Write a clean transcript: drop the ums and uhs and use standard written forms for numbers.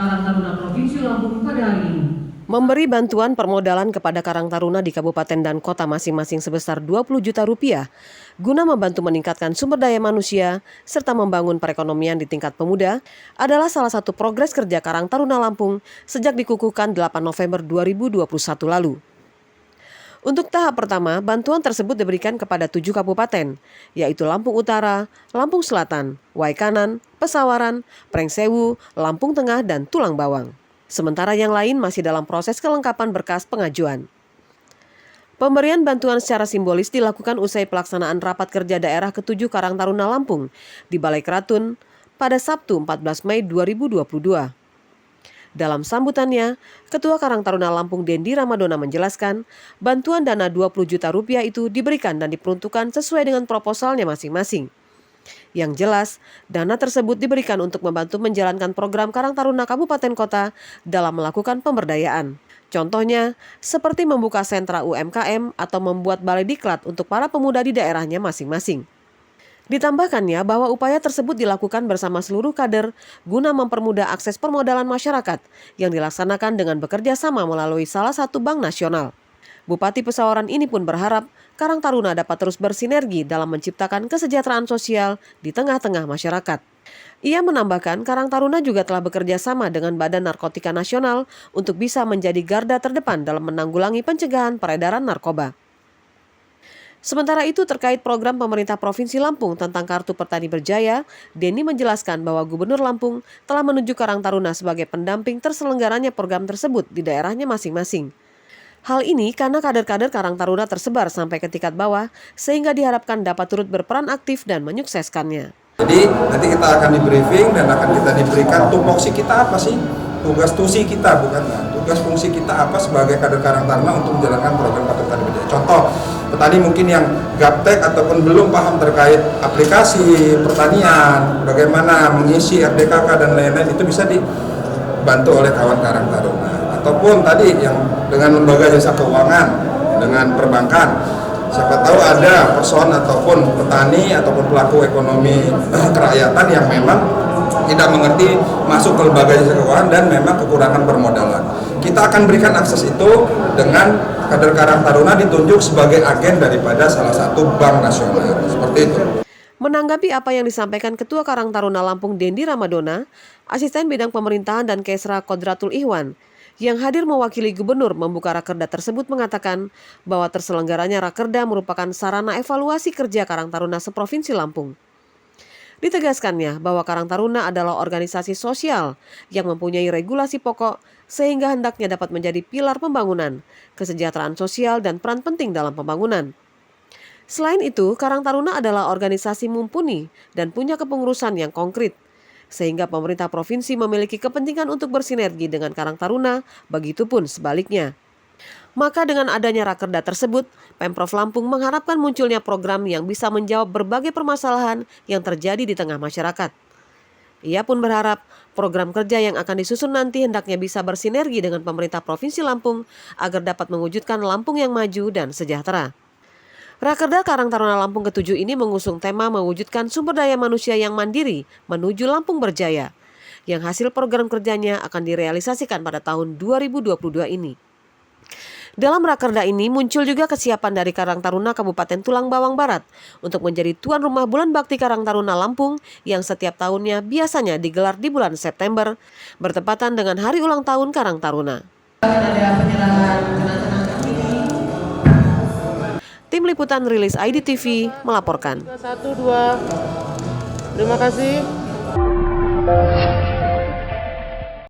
Karang Taruna Provinsi Lampung pada hari ini. Memberi bantuan permodalan kepada Karang Taruna di kabupaten dan kota masing-masing sebesar 20 juta rupiah guna membantu meningkatkan sumber daya manusia serta membangun perekonomian di tingkat pemuda adalah salah satu progres kerja Karang Taruna Lampung sejak dikukuhkan 8 November 2021 lalu. Untuk tahap pertama, bantuan tersebut diberikan kepada 7 kabupaten, yaitu Lampung Utara, Lampung Selatan, Waikanan, Pesawaran, Prengsewu, Lampung Tengah, dan Tulang Bawang. Sementara yang lain masih dalam proses kelengkapan berkas pengajuan. Pemberian bantuan secara simbolis dilakukan usai pelaksanaan rapat kerja daerah ke-7 Karang Taruna Lampung di Balai Keratun pada Sabtu 14 Mei 2022. Dalam sambutannya, Ketua Karang Taruna Lampung Dendi Ramadona menjelaskan, bantuan dana 20 juta rupiah itu diberikan dan diperuntukkan sesuai dengan proposalnya masing-masing. Yang jelas, dana tersebut diberikan untuk membantu menjalankan program Karang Taruna Kabupaten Kota dalam melakukan pemberdayaan. Contohnya, seperti membuka sentra UMKM atau membuat balai diklat untuk para pemuda di daerahnya masing-masing. Ditambahkannya bahwa upaya tersebut dilakukan bersama seluruh kader guna mempermudah akses permodalan masyarakat yang dilaksanakan dengan bekerja sama melalui salah satu bank nasional. Bupati Pesawaran ini pun berharap Karang Taruna dapat terus bersinergi dalam menciptakan kesejahteraan sosial di tengah-tengah masyarakat. Ia menambahkan Karang Taruna juga telah bekerja sama dengan Badan Narkotika Nasional untuk bisa menjadi garda terdepan dalam menanggulangi pencegahan peredaran narkoba. Sementara itu terkait program pemerintah Provinsi Lampung tentang Kartu Petani Berjaya, Denny menjelaskan bahwa Gubernur Lampung telah menunjuk Karang Taruna sebagai pendamping terselenggaranya program tersebut di daerahnya masing-masing. Hal ini karena kader-kader Karang Taruna tersebar sampai ke tingkat bawah sehingga diharapkan dapat turut berperan aktif dan menyukseskannya. Jadi nanti kita akan di briefing dan akan kita diberikan tupoksi kita apa sih? Tugas tusi kita bukan, tugas fungsi kita apa sebagai kader Karang Taruna untuk menjalankan program Kartu Petani Berjaya. Contoh, petani mungkin yang gaptek ataupun belum paham terkait aplikasi pertanian, bagaimana mengisi RDKK dan lain-lain itu bisa dibantu oleh kawan Karang Taruna. Ataupun tadi yang dengan lembaga jasa keuangan, dengan perbankan, siapa tahu ada person ataupun petani ataupun pelaku ekonomi kerakyatan yang memang tidak mengerti masuk ke lembaga jasa keuangan dan memang kekurangan permodalan. Kita akan berikan akses itu dengan kader Karang Taruna ditunjuk sebagai agen daripada salah satu bank nasional, seperti itu. Menanggapi apa yang disampaikan Ketua Karang Taruna Lampung Dendi Ramadona, Asisten Bidang Pemerintahan dan Kesra Kodratul Ihwan, yang hadir mewakili Gubernur membuka rakerda tersebut mengatakan bahwa terselenggaranya rakerda merupakan sarana evaluasi kerja Karang Taruna seprovinsi Lampung. Ditegaskannya bahwa Karang Taruna adalah organisasi sosial yang mempunyai regulasi pokok sehingga hendaknya dapat menjadi pilar pembangunan, kesejahteraan sosial dan peran penting dalam pembangunan. Selain itu, Karang Taruna adalah organisasi mumpuni dan punya kepengurusan yang konkret, sehingga pemerintah provinsi memiliki kepentingan untuk bersinergi dengan Karang Taruna, begitupun sebaliknya. Maka dengan adanya rakerda tersebut, Pemprov Lampung mengharapkan munculnya program yang bisa menjawab berbagai permasalahan yang terjadi di tengah masyarakat. Ia pun berharap program kerja yang akan disusun nanti hendaknya bisa bersinergi dengan pemerintah Provinsi Lampung agar dapat mewujudkan Lampung yang maju dan sejahtera. Rakerda Karang Taruna Lampung ke-7 ini mengusung tema mewujudkan sumber daya manusia yang mandiri menuju Lampung Berjaya, yang hasil program kerjanya akan direalisasikan pada tahun 2022 ini. Dalam rakerda ini muncul juga kesiapan dari Karang Taruna Kabupaten Tulang Bawang Barat untuk menjadi tuan rumah Bulan Bakti Karang Taruna Lampung yang setiap tahunnya biasanya digelar di bulan September, bertepatan dengan hari ulang tahun Karang Taruna. Tim Liputan Rilis IDTV melaporkan. 1, 2, terima kasih.